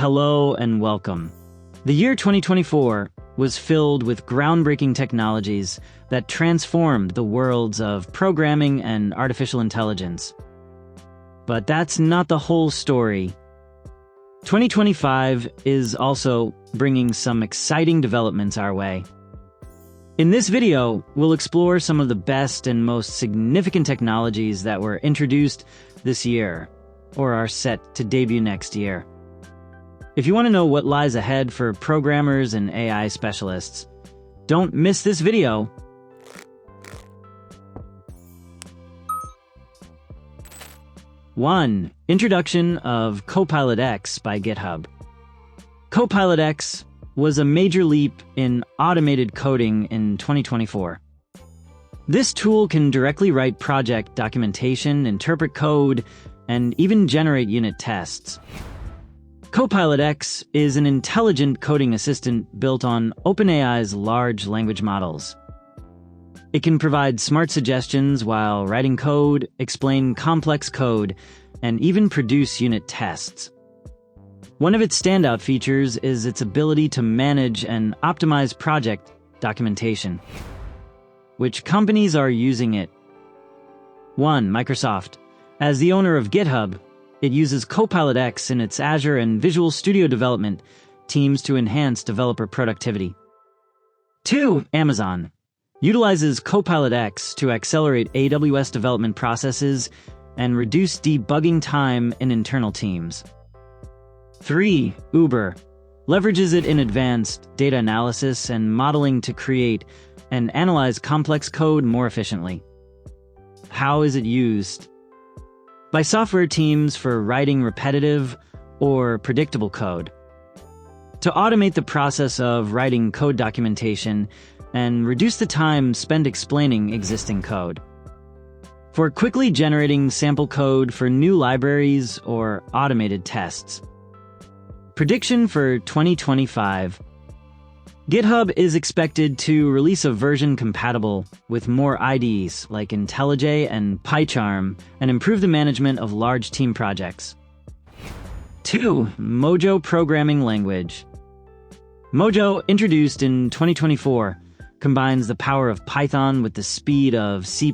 hello and welcome. The year 2024 was filled with groundbreaking technologies that transformed the worlds of programming and artificial intelligence. But that's not the whole story. 2025 is also bringing some exciting developments our way. In this video, we'll explore some of the best and most significant technologies that were introduced this year, or are set to debut next year. If you want to know what lies ahead for programmers and AI specialists, don't miss this video. One, Introduction of Copilot X by GitHub. Copilot X was a major leap in automated coding in 2024. This tool can directly write project documentation, interpret code, and even generate unit tests. Copilot X is an intelligent coding assistant built on OpenAI's large language models. It can provide smart suggestions while writing code, explain complex code, and even produce unit tests. One of its standout features is its ability to manage and optimize project documentation. Which companies are using it? 1. Microsoft. As the owner of GitHub, it uses Copilot X in its Azure and Visual Studio development teams to enhance developer productivity. 2. Amazon. Utilizes Copilot X to accelerate AWS development processes and reduce debugging time in internal teams. 3. Uber. Leverages it in advanced data analysis and modeling to create and analyze complex code more efficiently. How is it used? By software teams for writing repetitive or predictable code. To automate the process of writing code documentation and reduce the time spent explaining existing code. For quickly generating sample code for new libraries or automated tests. Prediction for 2025. GitHub is expected to release a version compatible with more IDEs like IntelliJ and PyCharm and improve the management of large team projects. 2. Mojo programming language. Mojo, introduced in 2024, combines the power of Python with the speed of C++.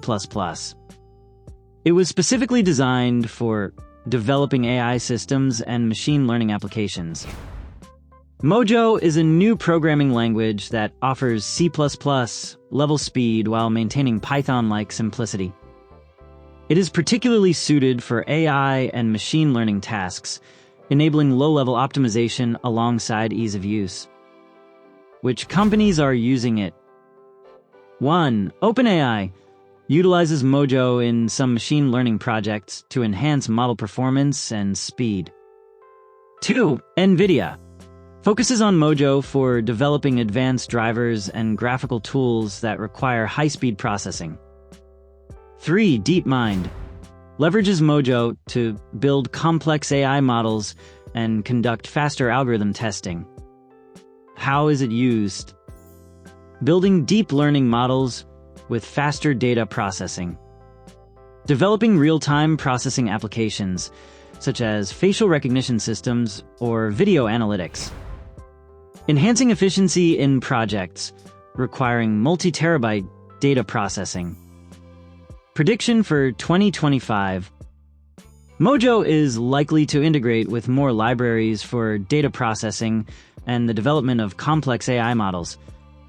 It was specifically designed for developing AI systems and machine learning applications. Mojo is a new programming language that offers C++ level speed while maintaining Python-like simplicity. It is particularly suited for AI and machine learning tasks, enabling low-level optimization alongside ease of use. Which companies are using it? 1. OpenAI utilizes Mojo in some machine learning projects to enhance model performance and speed. 2. NVIDIA focuses on Mojo for developing advanced drivers and graphical tools that require high-speed processing. 3. DeepMind leverages Mojo to build complex AI models and conduct faster algorithm testing. How is it used? Building deep learning models with faster data processing. Developing real-time processing applications, such as facial recognition systems or video analytics. Enhancing efficiency in projects requiring multi-terabyte data processing. Prediction for 2025. Mojo is likely to integrate with more libraries for data processing and the development of complex AI models,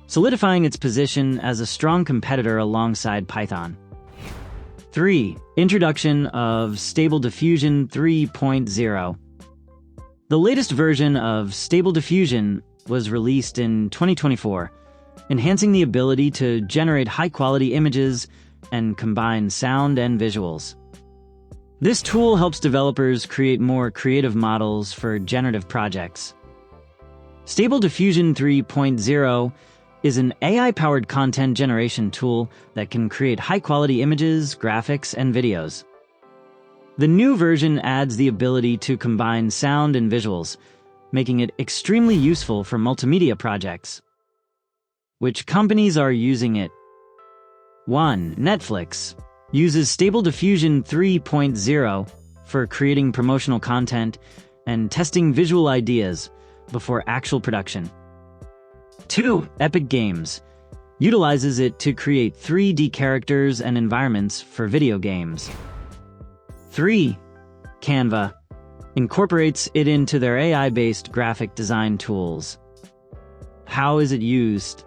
solidifying its position as a strong competitor alongside Python. 3. Introduction of Stable Diffusion 3.0. The latest version of Stable Diffusion was released in 2024, enhancing the ability to generate high-quality images and combine sound and visuals. This tool helps developers create more creative models for generative projects. Stable Diffusion 3.0 is an AI-powered content generation tool that can create high-quality images, graphics, and videos. The new version adds the ability to combine sound and visuals, making it extremely useful for multimedia projects. Which companies are using it? 1. Netflix uses Stable Diffusion 3.0 for creating promotional content and testing visual ideas before actual production. 2. Epic Games utilizes it to create 3D characters and environments for video games. 3. Canva incorporates it into their AI-based graphic design tools. How is it used?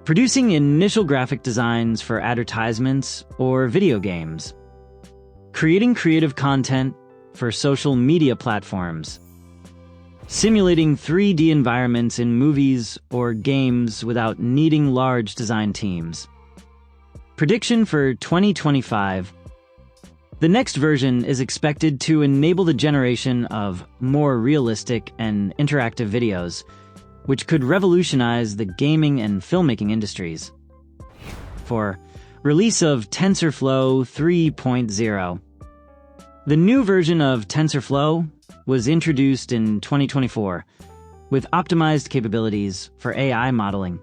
Producing initial graphic designs for advertisements or video games. Creating creative content for social media platforms. Simulating 3D environments in movies or games without needing large design teams. Prediction for 2025. The next version is expected to enable the generation of more realistic and interactive videos, which could revolutionize the gaming and filmmaking industries. 4. Release of TensorFlow 3.0. The new version of TensorFlow was introduced in 2024 with optimized capabilities for AI modeling.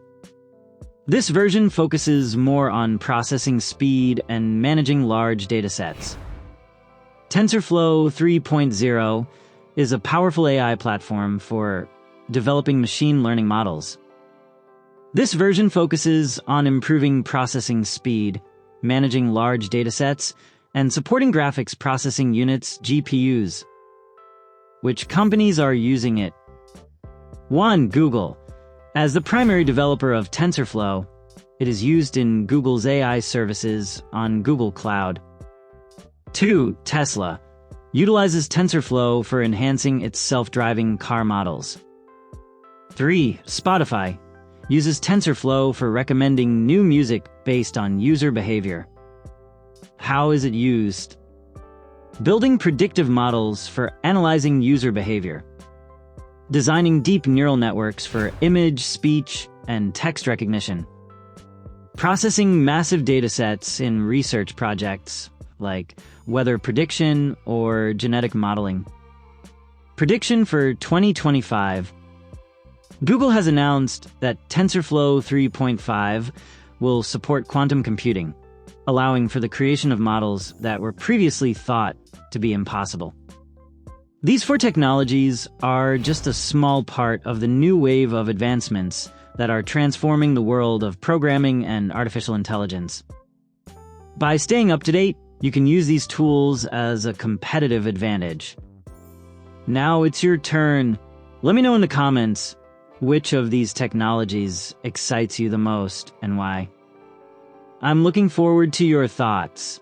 This version focuses more on processing speed and managing large datasets. TensorFlow 3.0 is a powerful AI platform for developing machine learning models. This version focuses on improving processing speed, managing large datasets, and supporting graphics processing units (GPUs). Which companies are using it? 1. Google. As the primary developer of TensorFlow, it is used in Google's AI services on Google Cloud. 2. Tesla utilizes TensorFlow for enhancing its self-driving car models. 3. Spotify uses TensorFlow for recommending new music based on user behavior. How is it used? Building predictive models for analyzing user behavior. Designing deep neural networks for image, speech, and text recognition. Processing massive datasets in research projects like weather prediction or genetic modeling. Prediction for 2025. Google has announced that TensorFlow 3.5 will support quantum computing, allowing for the creation of models that were previously thought to be impossible. These 4 technologies are just a small part of the new wave of advancements that are transforming the world of programming and artificial intelligence. By staying up to date, you can use these tools as a competitive advantage. Now it's your turn. Let me know in the comments which of these technologies excites you the most and why. I'm looking forward to your thoughts.